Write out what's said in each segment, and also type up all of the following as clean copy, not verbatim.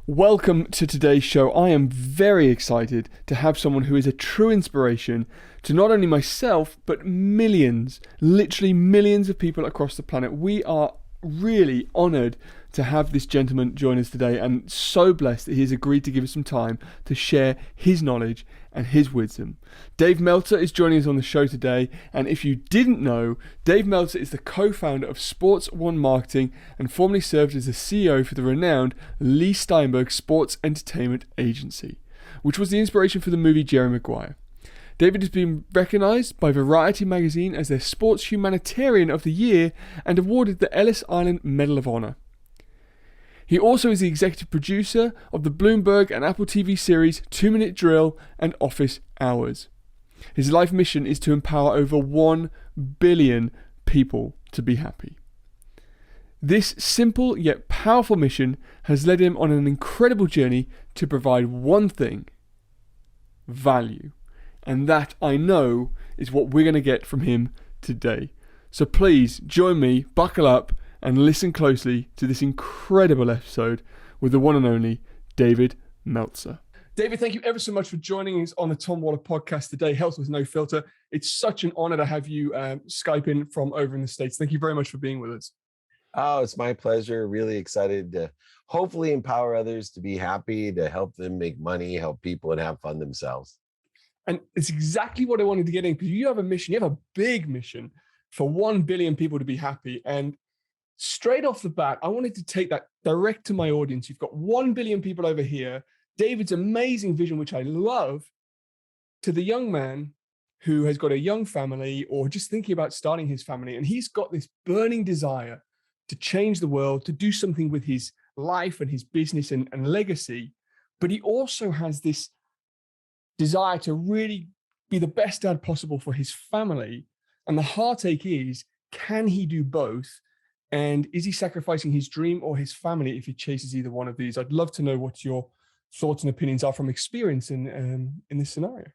Welcome to today's show. I am very excited to have someone who is a true inspiration to not only myself, but millions, literally millions of people across the planet. We are really honoured to have this gentleman join us today, and so blessed that he has agreed to give us some time to share his knowledge and his wisdom. Dave Meltzer is joining us on the show today, and if you didn't know, Dave Meltzer is the co-founder of Sports One Marketing and formerly served as the CEO for the renowned Lee Steinberg Sports Entertainment Agency, which was the inspiration for the movie Jerry Maguire. David has been recognised by Variety magazine as their Sports Humanitarian of the Year and awarded the Ellis Island Medal of Honour. He also is the executive producer of the Bloomberg and Apple TV series 2 Minute Drill and Office Hours. His life mission is to empower over 1 billion people to be happy. This simple yet powerful mission has led him on an incredible journey to provide one thing: value. And that, I know, is what we're going to get from him today. So please join me, buckle up, and listen closely to this incredible episode with the one and only David Meltzer. David, thank you ever so much for joining us on the Tom Waller podcast today, Health with No Filter. It's such an honor to have you Skype in from over in the States. Thank you very much for being with us. Oh, it's my pleasure. Really excited to hopefully empower others to be happy, to help them make money, help people, and have fun themselves. And it's exactly what I wanted to get in, because you have a mission, you have a big mission for 1 billion people to be happy. And straight off the bat, I wanted to take that direct to my audience. You've got 1 billion people over here, David's amazing vision, which I love, to the young man who has got a young family or just thinking about starting his family. And he's got this burning desire to change the world, to do something with his life and his business and legacy. But he also has this desire to really be the best dad possible for his family. And the heartache is, can he do both? And is he sacrificing his dream or his family if he chases either one of these? I'd love to know what your thoughts and opinions are from experience in this scenario.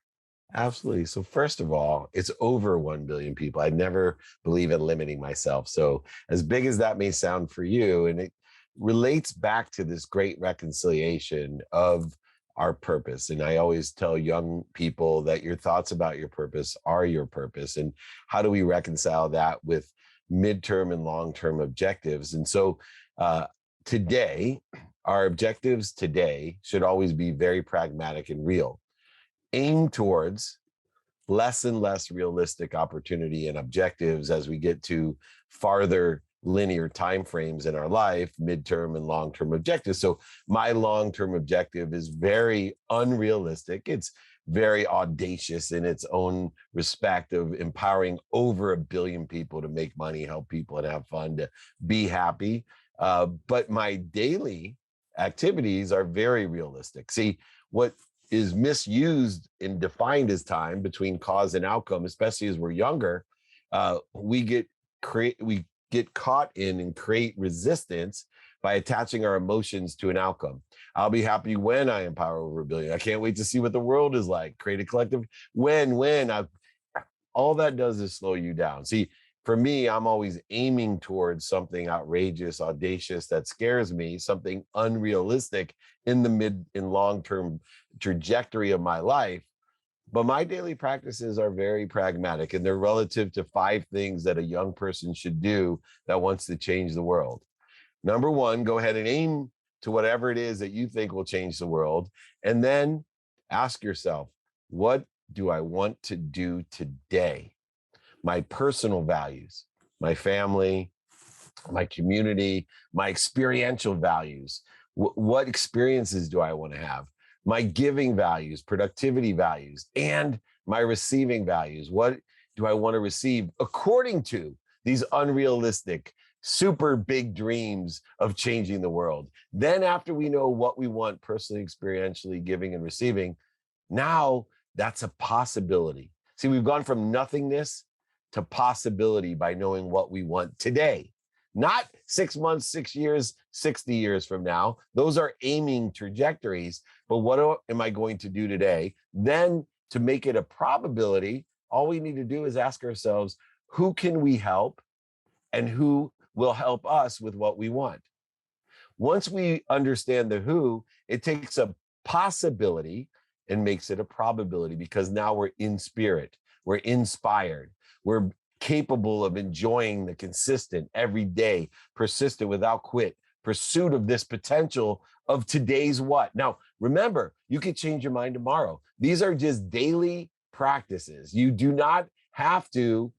Absolutely. So first of all, it's over 1 billion people. I never believe in limiting myself. So as big as that may sound for you, and it relates back to this great reconciliation of our purpose. And I always tell young people that your thoughts about your purpose are your purpose. And how do we reconcile that with midterm and long-term objectives? And so today, our objectives today should always be very pragmatic and real. Aim towards less and less realistic opportunity and objectives as we get to farther linear timeframes in our life, midterm and long-term objectives. So my long-term objective is very unrealistic. It's very audacious in its own respect of empowering over 1 billion people to make money, help people, and have fun, to be happy. But my daily activities are very realistic. See, what is misused and defined as time between cause and outcome, especially as we're younger, we get caught in and create resistance by attaching our emotions to an outcome. I'll be happy when I empower over 1 billion. I can't wait to see what the world is like. Create a collective all that does is slow you down. See, for me, I'm always aiming towards something outrageous, audacious, that scares me, something unrealistic in the mid and long-term trajectory of my life. But my daily practices are very pragmatic, and they're relative to 5 things that a young person should do that wants to change the world. Number 1, go ahead and aim to whatever it is that you think will change the world. And then ask yourself, what do I want to do today? My personal values, my family, my community, my experiential values. What experiences do I want to have? My giving values, productivity values, and my receiving values. What do I want to receive according to these unrealistic, super big dreams of changing the world? Then after we know what we want personally, experientially, giving and receiving, now that's a possibility. See, we've gone from nothingness to possibility by knowing what we want today. Not 6 months, 6 years, 60 years from now. Those are aiming trajectories. But what am I going to do today? Then to make it a probability, all we need to do is ask ourselves, who can we help and who will help us with what we want? Once we understand the who, it takes a possibility and makes it a probability, because now we're in spirit, we're inspired, we're capable of enjoying the consistent, everyday, persistent, without quit pursuit of this potential of today's what. Now, remember, you can change your mind tomorrow. These are just daily practices. You do not have to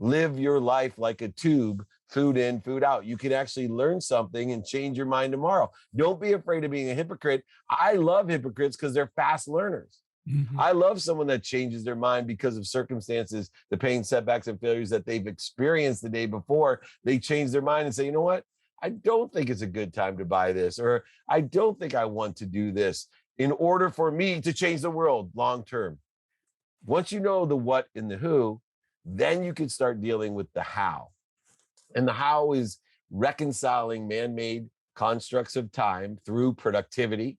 live your life like a tube, food in, food out. You can actually learn something and change your mind tomorrow. Don't be afraid of being a hypocrite. I love hypocrites because they're fast learners. Mm-hmm. I love someone that changes their mind because of circumstances, the pain, setbacks, and failures that they've experienced the day before. They change their mind and say, you know what? I don't think it's a good time to buy this, or I don't think I want to do this in order for me to change the world long term. Once you know the what and the who, then you can start dealing with the how. And the how is reconciling man-made constructs of time through productivity.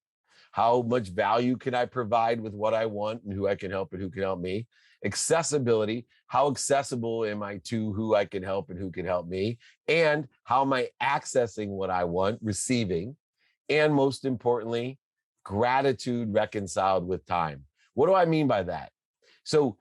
How much value can I provide with what I want and who I can help and who can help me? Accessibility. How accessible am I to who I can help and who can help me? And how am I accessing what I want, receiving? And most importantly, gratitude reconciled with time. What do I mean by that? So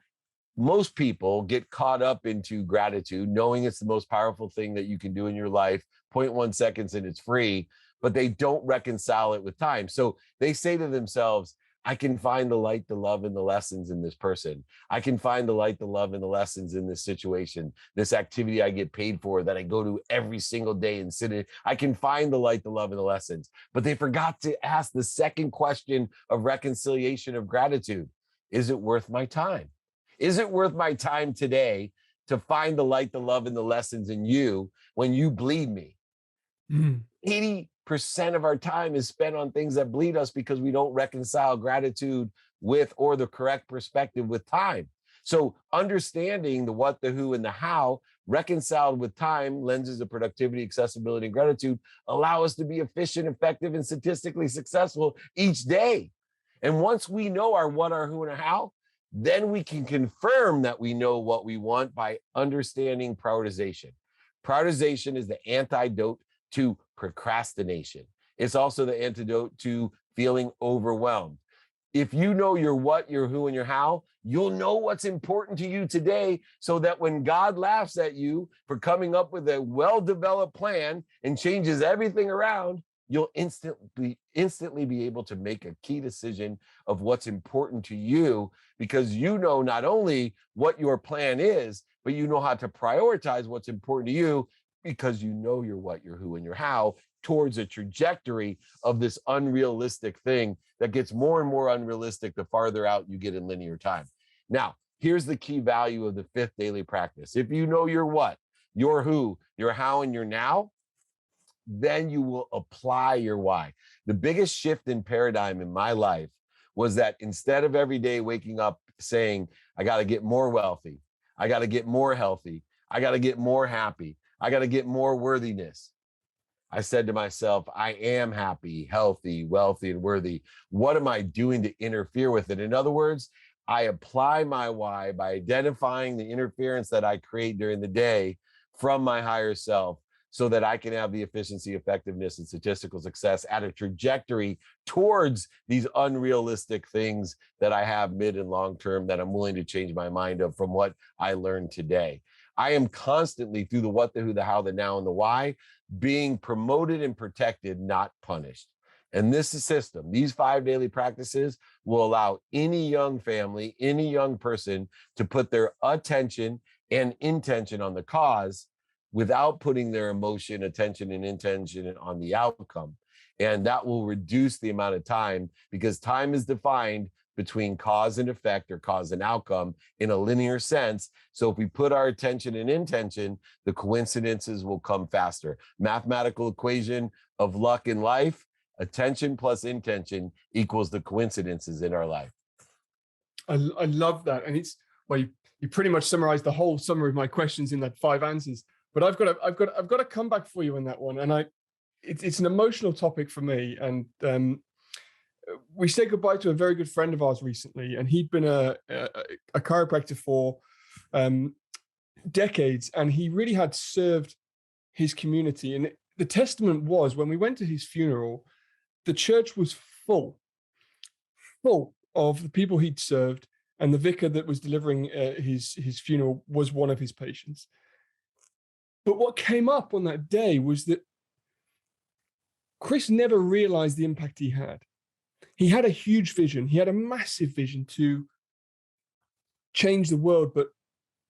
most people get caught up into gratitude, knowing it's the most powerful thing that you can do in your life, 0.1 seconds and it's free, but they don't reconcile it with time. So they say to themselves, I can find the light, the love, and the lessons in this person. I can find the light, the love, and the lessons in this situation, this activity I get paid for that I go to every single day and sit in. I can find the light, the love, and the lessons. But they forgot to ask the second question of reconciliation of gratitude. Is it worth my time? Is it worth my time today to find the light, the love, and the lessons in you when you bleed me? 80% of our time is spent on things that bleed us because we don't reconcile gratitude with, or the correct perspective with, time. So understanding the what, the who, and the how reconciled with time, lenses of productivity, accessibility, and gratitude allow us to be efficient, effective, and statistically successful each day. And once we know our what, our who, and our how, then we can confirm that we know what we want by understanding prioritization. Prioritization is the antidote to procrastination. It's also the antidote to feeling overwhelmed. If you know your what, your who, and your how, you'll know what's important to you today, so that when God laughs at you for coming up with a well-developed plan and changes everything around, you'll instantly be able to make a key decision of what's important to you, because you know not only what your plan is, but you know how to prioritize what's important to you, because you know your what, your who, and your how towards a trajectory of this unrealistic thing that gets more and more unrealistic the farther out you get in linear time. Now, here's the key value of the fifth daily practice. If you know your what, your who, your how, and your now, then you will apply your why. The biggest shift in paradigm in my life was that instead of every day waking up saying, I got to get more wealthy, I got to get more healthy, I got to get more happy, I got to get more worthiness, I said to myself, I am happy, healthy, wealthy, and worthy. What am I doing to interfere with it? In other words, I apply my why by identifying the interference that I create during the day from my higher self, so that I can have the efficiency, effectiveness, and statistical success at a trajectory towards these unrealistic things that I have mid and long term that I'm willing to change my mind of from what I learned today. I am constantly, through the what, the who, the how, the now, and the why, being promoted and protected, not punished. And this system, these 5 daily practices, will allow any young family, any young person to put their attention and intention on the cause without putting their emotion, attention, and intention on the outcome. And that will reduce the amount of time, because time is defined between cause and effect, or cause and outcome, in a linear sense. So if we put our attention and intention, the coincidences will come faster. Mathematical equation of luck in life: attention plus intention equals the coincidences in our life. I love that. And it's, well, you pretty much summarized the whole summary of my questions in that 5 answers. But I've got to come back for you on that one. And it's an emotional topic for me. And we said goodbye to a very good friend of ours recently, and he'd been a chiropractor for decades, and he really had served his community. And the testament was when we went to his funeral, the church was full of the people he'd served, and the vicar that was delivering his funeral was one of his patients. But what came up on that day was that Chris never realized the impact he had. He had a huge vision. He had a massive vision to change the world, but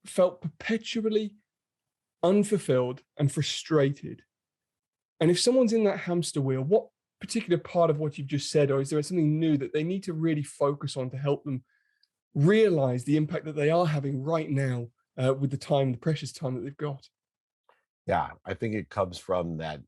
felt perpetually unfulfilled and frustrated. And if someone's in that hamster wheel, what particular part of what you've just said, or is there something new that they need to really focus on to help them realize the impact that they are having right now with the precious time that they've got? Yeah, I think it comes from that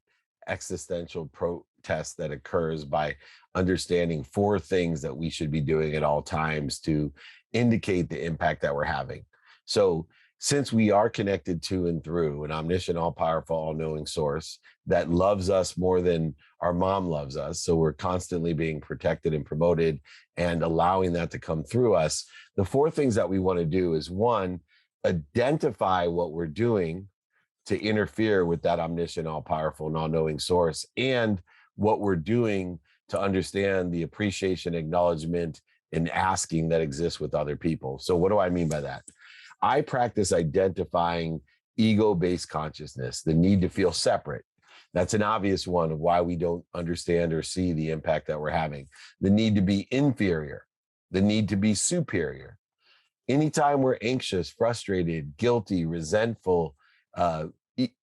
existential protest that occurs by understanding four things that we should be doing at all times to indicate the impact that we're having. So, since we are connected to and through an omniscient, all powerful, all knowing source that loves us more than our mom loves us, so we're constantly being protected and promoted and allowing that to come through us, the four things that we want to do is one, identify what we're doing to interfere with that omniscient, all powerful, and all knowing source, and what we're doing to understand the appreciation, acknowledgement, and asking that exists with other people. So, what do I mean by that? I practice identifying ego-based consciousness, the need to feel separate. That's an obvious one of why we don't understand or see the impact that we're having. The need to be inferior, the need to be superior. Anytime we're anxious, frustrated, guilty, resentful,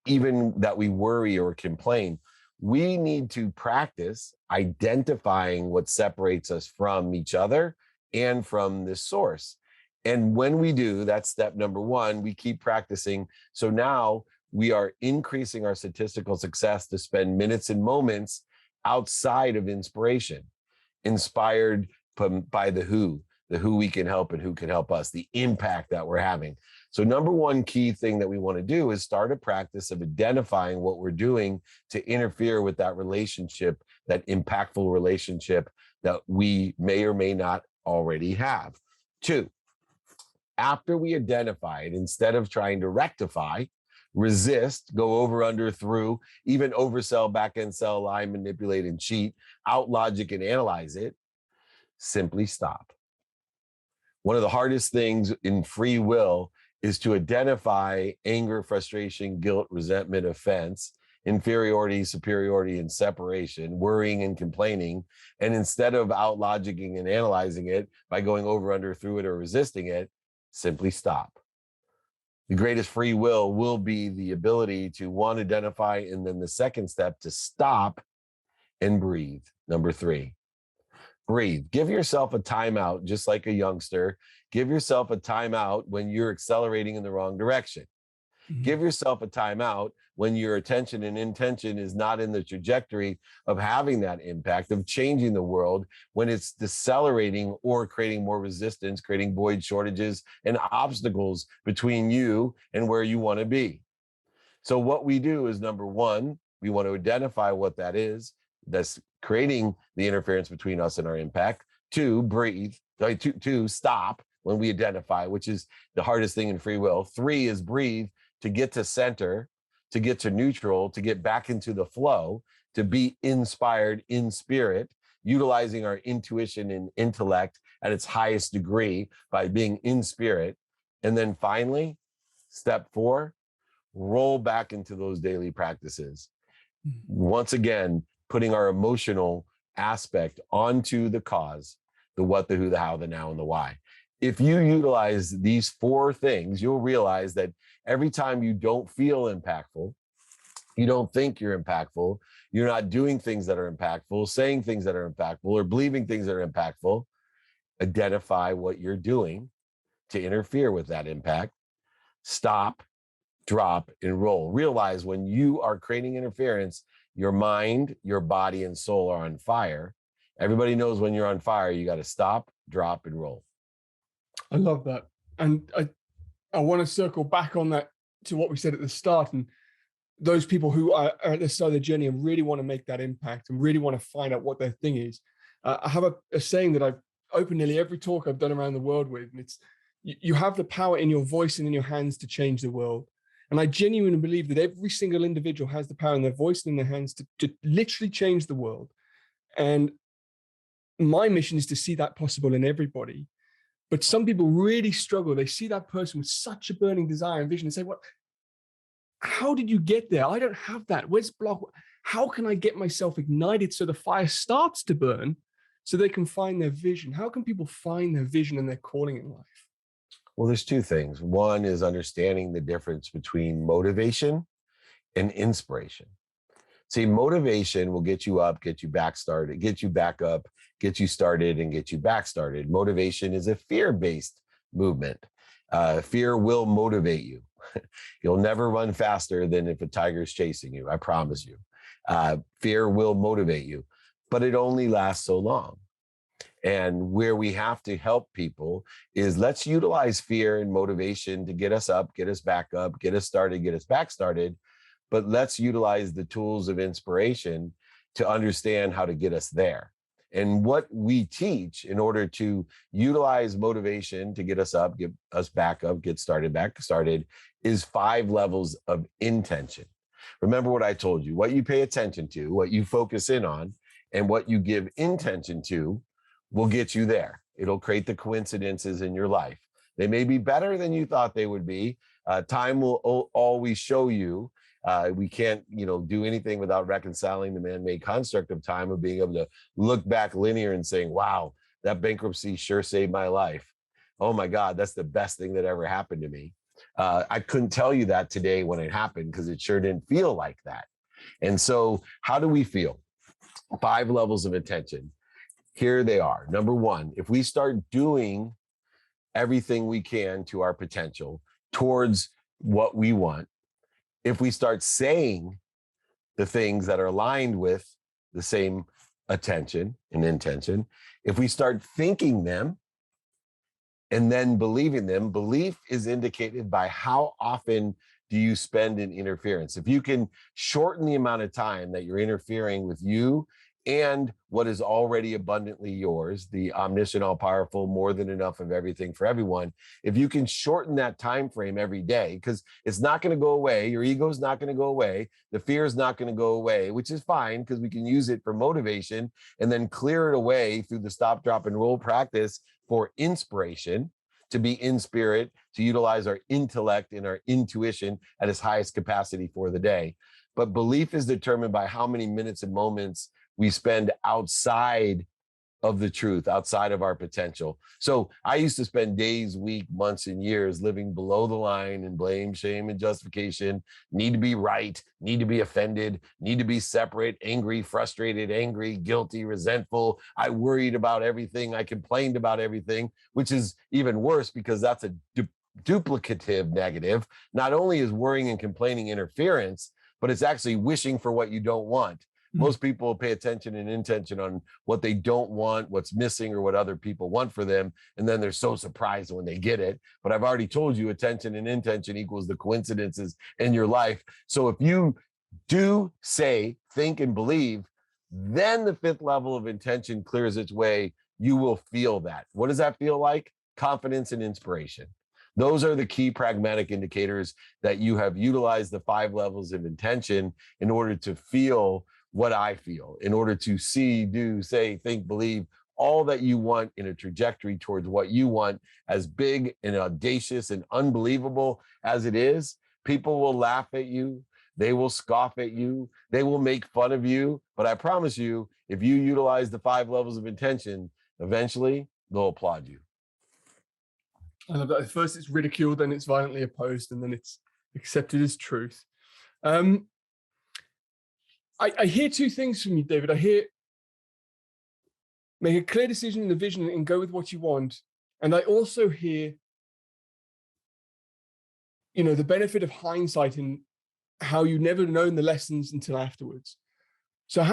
even that we worry or complain, we need to practice identifying what separates us from each other and from this source. And when we do, that's step number one, we keep practicing. So now we are increasing our statistical success to spend minutes and moments outside of inspiration, inspired by the who we can help and who can help us, the impact that we're having. So number one key thing that we want to do is start a practice of identifying what we're doing to interfere with that relationship, that impactful relationship that we may or may not already have. Two, after we identify it, instead of trying to rectify, resist, go over, under, through, even oversell, back end sell, lie, manipulate, and cheat, out logic and analyze it, simply stop. One of the hardest things in free will is to identify anger, frustration, guilt, resentment, offense, inferiority, superiority, and separation, worrying and complaining. And instead of out logicking and analyzing it by going over, under, through it, or resisting it, simply stop. The greatest free will be the ability to one, identify, and then the second step to stop and breathe. Number three, breathe. Give yourself a timeout, just like a youngster. Give yourself a timeout when you're accelerating in the wrong direction. Mm-hmm. Give yourself a timeout when your attention and intention is not in the trajectory of having that impact, of changing the world, when it's decelerating or creating more resistance, creating void, shortages, and obstacles between you and where you want to be. So what we do is, number one, we want to identify what that is that's creating the interference between us and our impact. Two, breathe. Two, stop when we identify, which is the hardest thing in free will. Three is breathe, to get to center, to get to neutral, to get back into the flow, to be inspired in spirit, utilizing our intuition and intellect at its highest degree by being in spirit. And then finally, step four, roll back into those daily practices. Once again, putting our emotional aspect onto the cause, the what, the who, the how, the now, and the why. If you utilize these four things, you'll realize that every time you don't feel impactful, you don't think you're impactful, you're not doing things that are impactful, saying things that are impactful, or believing things that are impactful, identify what you're doing to interfere with that impact. Stop, drop, and roll. Realize when you are creating interference, your mind, your body, and soul are on fire. Everybody knows when you're on fire, you got to stop, drop, and roll. I love that. And I want to circle back on that to what we said at the start. And those people who are at the start of the journey and really want to make that impact and really want to find out what their thing is. I have a saying that I've opened nearly every talk I've done around the world with. And it's, you have the power in your voice and in your hands to change the world. And I genuinely believe that every single individual has the power in their voice and in their hands to literally change the world. And my mission is to see that possible in everybody. But some people really struggle. They see that person with such a burning desire and vision and say, "What? How did you get there? I don't have that. Where's block? How can I get myself ignited so the fire starts to burn so they can find their vision?" How can people find their vision and their calling in life? Well, there's two things. One is understanding the difference between motivation and inspiration. See, motivation will get you up, get you back started, get you back up, get you started, and get you back started. Motivation is a fear-based movement. Fear will motivate you. You'll never run faster than if a tiger's chasing you. I promise you. Fear will motivate you, but it only lasts so long. And where we have to help people is let's utilize fear and motivation to get us up, get us back up, get us started, get us back started. But let's utilize the tools of inspiration to understand how to get us there. And what we teach in order to utilize motivation to get us up, get us back up, get started, back started, is 5 levels of intention. Remember what I told you: what you pay attention to, what you focus in on, and what you give intention to will get you there. It'll create the coincidences in your life. They may be better than you thought they would be. Time will always show you. We can't, do anything without reconciling the man-made construct of time, of being able to look back linear and saying, wow, that bankruptcy sure saved my life. Oh my God, that's the best thing that ever happened to me. I couldn't tell you that today when it happened because it sure didn't feel like that. And so how do we feel? 5 levels of attention. Here they are. Number 1, if we start doing everything we can to our potential towards what we want, if we start saying the things that are aligned with the same attention and intention, if we start thinking them and then believing them, belief is indicated by how often do you spend in interference. If you can shorten the amount of time that you're interfering with you and what is already abundantly yours, the omniscient, all-powerful, more than enough of everything for everyone, if you can shorten that time frame every day, because it's not going to go away, your ego's not going to go away, the fear is not going to go away, which is fine because we can use it for motivation and then clear it away through the stop, drop, and roll practice for inspiration, to be in spirit, to utilize our intellect and our intuition at its highest capacity for the day. But belief is determined by how many minutes and moments we spend outside of the truth, outside of our potential. So I used to spend days, weeks, months, and years living below the line in blame, shame, and justification, need to be right, need to be offended, need to be separate, angry, frustrated, angry, guilty, resentful. I worried about everything. I complained about everything, which is even worse because that's a duplicative negative. Not only is worrying and complaining interference, but it's actually wishing for what you don't want. Most people pay attention and intention on what they don't want, what's missing, or what other people want for them. And then they're so surprised when they get it. But I've already told you attention and intention equals the coincidences in your life. So if you do, say, think, and believe, then the 5th level of intention clears its way. You will feel that. What does that feel like? Confidence and inspiration. Those are the key pragmatic indicators that you have utilized the 5 levels of intention in order to feel what I feel, in order to see, do, say, think, believe all that you want in a trajectory towards what you want, as big and audacious and unbelievable as it is. People will laugh at you. They will scoff at you. They will make fun of you. But I promise you, if you utilize the 5 levels of intention, eventually they'll applaud you. I love that. At first it's ridiculed, then it's violently opposed, and then it's accepted as truth. I hear 2 things from you, David. I hear make a clear decision in the vision and go with what you want. And I also hear, the benefit of hindsight and how you never known the lessons until afterwards. So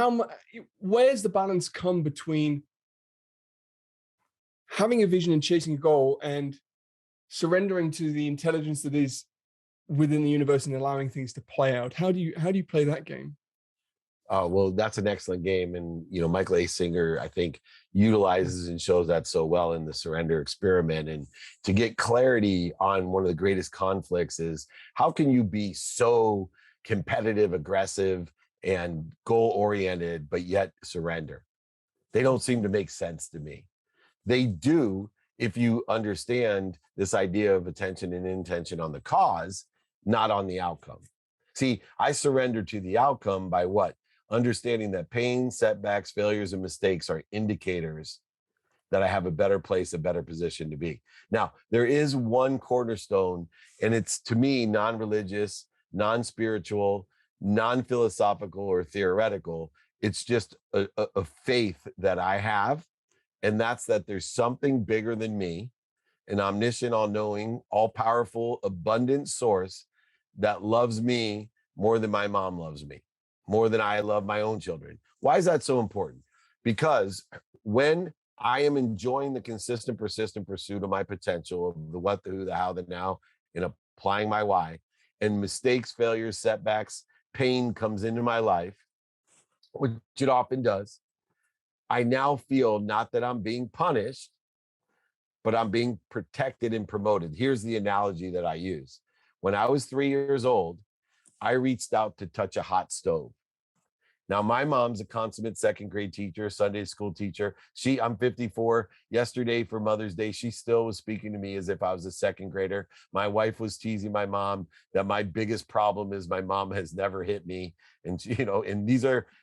where's the balance come between having a vision and chasing a goal and surrendering to the intelligence that is within the universe and allowing things to play out? How do you play that game? Well, that's an excellent game. And, Michael A. Singer, I think, utilizes and shows that so well in the surrender experiment. And to get clarity on one of the greatest conflicts is, how can you be so competitive, aggressive, and goal oriented, but yet surrender? They don't seem to make sense to me. They do if you understand this idea of attention and intention on the cause, not on the outcome. See, I surrender to the outcome by what? Understanding that pain, setbacks, failures, and mistakes are indicators that I have a better place, a better position to be. Now, there is one cornerstone, and it's, to me, non-religious, non-spiritual, non-philosophical, or theoretical. It's just a faith that I have, and that's that there's something bigger than me, an omniscient, all-knowing, all-powerful, abundant source that loves me more than my mom loves me, more than I love my own children. Why is that so important? Because when I am enjoying the consistent, persistent pursuit of my potential, of the what, the who, the how, the now, and applying my why, and mistakes, failures, setbacks, pain comes into my life, which it often does, I now feel not that I'm being punished, but I'm being protected and promoted. Here's the analogy that I use. When I was 3 years old, I reached out to touch a hot stove. Now, my mom's a consummate second grade teacher, Sunday school teacher. I'm 54. Yesterday for Mother's Day, she still was speaking to me as if I was a second grader. My wife was teasing my mom that my biggest problem is my mom has never hit me. And and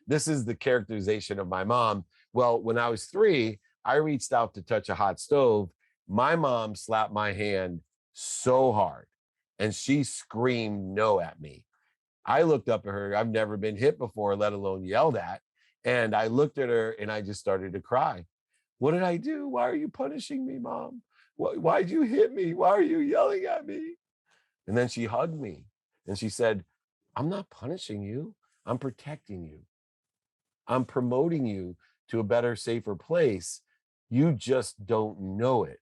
this is the characterization of my mom. Well, when I was 3, I reached out to touch a hot stove. My mom slapped my hand so hard, and she screamed no at me. I looked up at her. I've never been hit before, let alone yelled at. And I looked at her and I just started to cry. What did I do? Why are you punishing me, Mom? Why'd you hit me? Why are you yelling at me? And then she hugged me and she said, I'm not punishing you. I'm protecting you. I'm promoting you to a better, safer place. You just don't know it.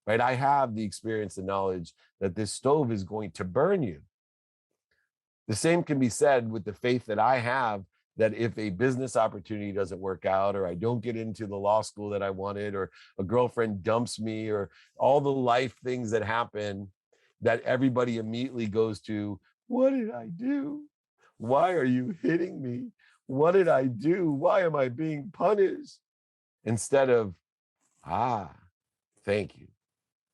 Right? I have the experience and knowledge that this stove is going to burn you. The same can be said with the faith that I have, that if a business opportunity doesn't work out, or I don't get into the law school that I wanted, or a girlfriend dumps me, or all the life things that happen, that everybody immediately goes to, what did I do? Why are you hitting me? What did I do? Why am I being punished? Instead of, thank you.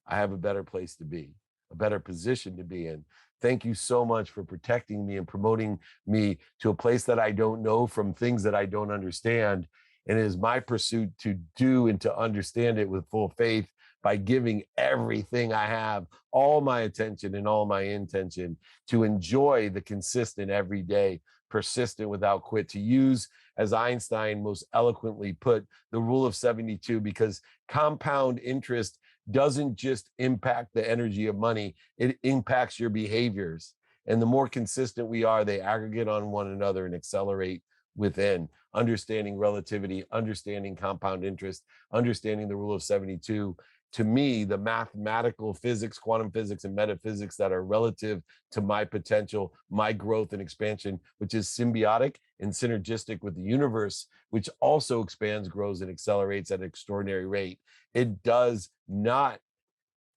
I have a better place to be, a better position to be in. Thank you so much for protecting me and promoting me to a place that I don't know, from things that I don't understand. And it is my pursuit to do and to understand it with full faith by giving everything I have, all my attention and all my intention, to enjoy the consistent everyday, persistent without quit, to use, as Einstein most eloquently put, the rule of 72, because compound interest doesn't just impact the energy of money, it impacts your behaviors. And the more consistent we are, they aggregate on one another and accelerate within. Understanding relativity, understanding compound interest, understanding the rule of 72. To me, the mathematical physics, quantum physics, and metaphysics that are relative to my potential, my growth and expansion, which is symbiotic and synergistic with the universe, which also expands, grows, and accelerates at an extraordinary rate. It does not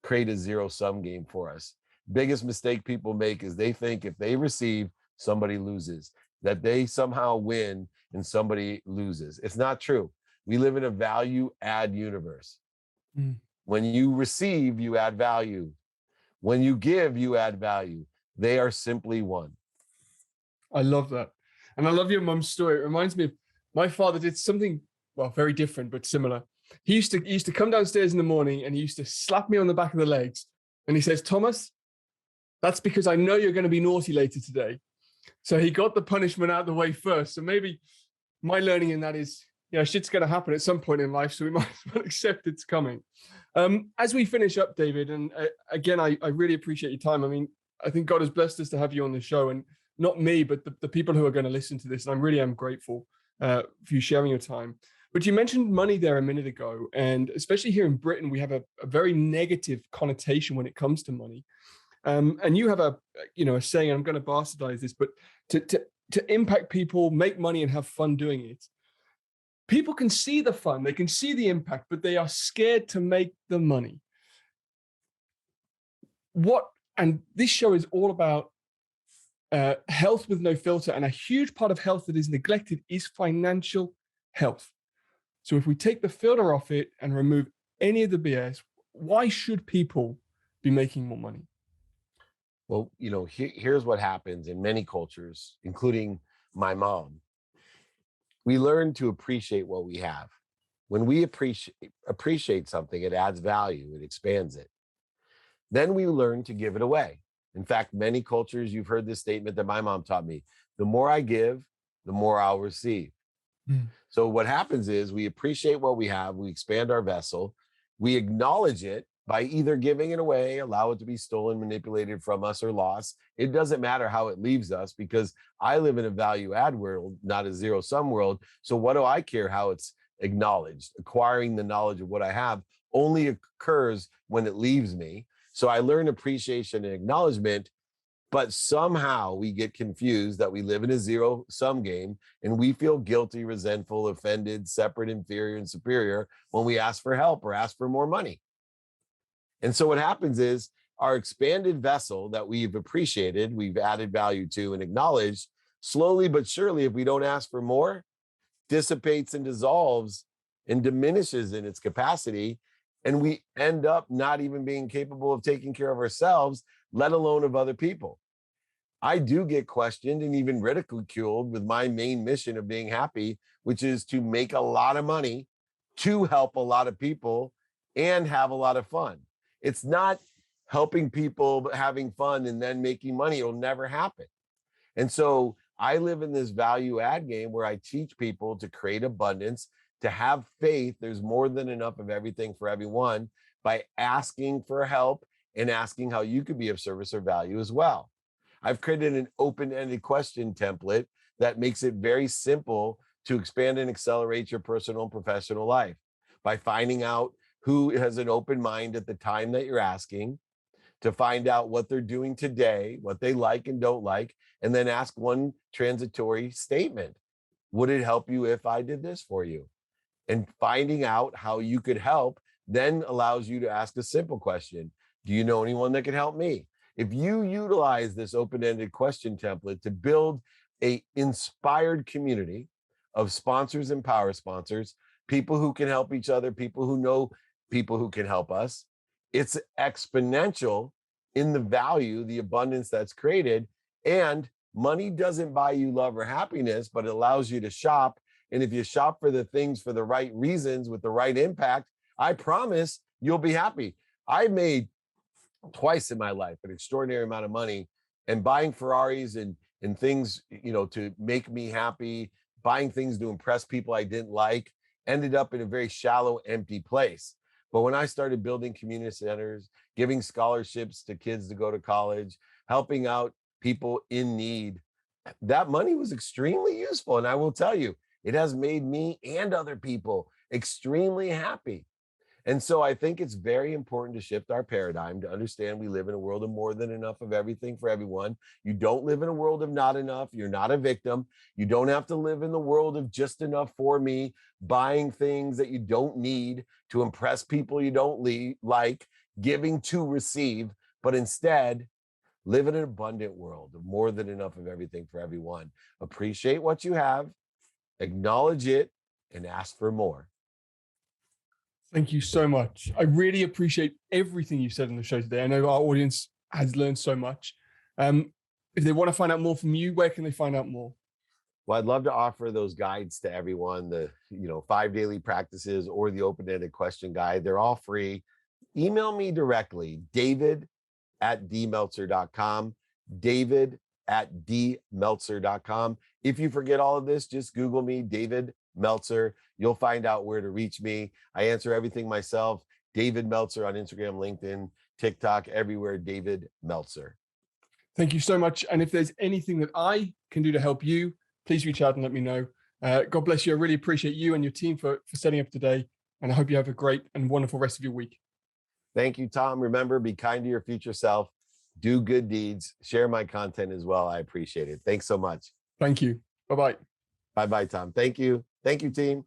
create a zero-sum game for us. Biggest mistake people make is they think if they receive, somebody loses, that they somehow win and somebody loses. It's not true. We live in a value-add universe. When you receive, you add value. When you give, you add value. They are simply one. I love that. And I love your mum's story. It reminds me of my father did something, well, very different, but similar. He used to come downstairs in the morning and he used to slap me on the back of the legs. And he says, Thomas, that's because I know you're going to be naughty later today. So he got the punishment out of the way first. So maybe my learning in that is, shit's going to happen at some point in life, so we might as well accept it's coming. As we finish up, David, and again, I really appreciate your time. I mean, I think God has blessed us to have you on the show, and not me, but the people who are going to listen to this. And I really am grateful for you sharing your time. But you mentioned money there a minute ago, and especially here in Britain, we have a very negative connotation when it comes to money. And you have a saying, I'm going to bastardize this, but to to impact people, make money, and have fun doing it. People can see the fun, they can see the impact, but they are scared to make the money. And this show is all about health with no filter, and a huge part of health that is neglected is financial health. So if we take the filter off it and remove any of the BS, why should people be making more money? Well, here's what happens in many cultures, including my mom. We learn to appreciate what we have. When we appreciate something, it adds value, it expands it. Then we learn to give it away. In fact, many cultures, you've heard this statement that my mom taught me: the more I give, the more I'll receive. So what happens is we appreciate what we have, we expand our vessel, we acknowledge it by either giving it away, allow it to be stolen, manipulated from us, or lost. It doesn't matter how it leaves us, because I live in a value add world, not a zero sum world. So what do I care how it's acknowledged? Acquiring the knowledge of what I have only occurs when it leaves me. So I learn appreciation and acknowledgement, but somehow we get confused that we live in a zero sum game, and we feel guilty, resentful, offended, separate, inferior, and superior when we ask for help or ask for more money. And so what happens is our expanded vessel that we've appreciated, we've added value to and acknowledged, slowly but surely, if we don't ask for more, dissipates and dissolves and diminishes in its capacity. And we end up not even being capable of taking care of ourselves, let alone of other people. I do get questioned and even ridiculed with my main mission of being happy, which is to make a lot of money, to help a lot of people, and have a lot of fun. It's not helping people, but having fun and then making money. It'll never happen. And so I live in this value add game where I teach people to create abundance, to have faith. There's more than enough of everything for everyone, by asking for help and asking how you could be of service or value as well. I've created an open-ended question template that makes it very simple to expand and accelerate your personal and professional life by finding out who has an open mind at the time that you're asking, to find out what they're doing today, what they like and don't like, and then ask one transitory statement. Would it help you if I did this for you? And finding out how you could help then allows you to ask a simple question. Do you know anyone that can help me? If you utilize this open-ended question template to build an inspired community of sponsors and power sponsors, people who can help each other, people who know people who can help us, it's exponential in the value, the abundance that's created. And money doesn't buy you love or happiness, but it allows you to shop. And if you shop for the things for the right reasons with the right impact, I promise you'll be happy. I made twice in my life an extraordinary amount of money, and buying Ferraris and things, to make me happy, buying things to impress people I didn't like, ended up in a very shallow, empty place. But when I started building community centers, giving scholarships to kids to go to college, helping out people in need, that money was extremely useful. And I will tell you, it has made me and other people extremely happy. And so I think it's very important to shift our paradigm, to understand we live in a world of more than enough of everything for everyone. You don't live in a world of not enough. You're not a victim. You don't have to live in the world of just enough for me, buying things that you don't need to impress people you don't like, giving to receive, but instead live in an abundant world of more than enough of everything for everyone. Appreciate what you have, acknowledge it, and ask for more. Thank you so much. I really appreciate everything you said on the show today. I know our audience has learned so much. If they want to find out more from you, where can they find out more? Well, I'd love to offer those guides to everyone, the 5 daily practices or the open-ended question guide. They're all free. Email me directly, david@dmeltzer.com, david@dmeltzer.com. If you forget all of this, just Google me, David Meltzer. You'll find out where to reach me. I answer everything myself. David Meltzer on Instagram, LinkedIn, TikTok, everywhere, David Meltzer. Thank you so much. And if there's anything that I can do to help you, please reach out and let me know. God bless you. I really appreciate you and your team for setting up today. And I hope you have a great and wonderful rest of your week. Thank you, Tom. Remember, be kind to your future self. Do good deeds. Share my content as well. I appreciate it. Thanks so much. Thank you. Bye-bye. Bye bye, Tom. Thank you. Thank you, team.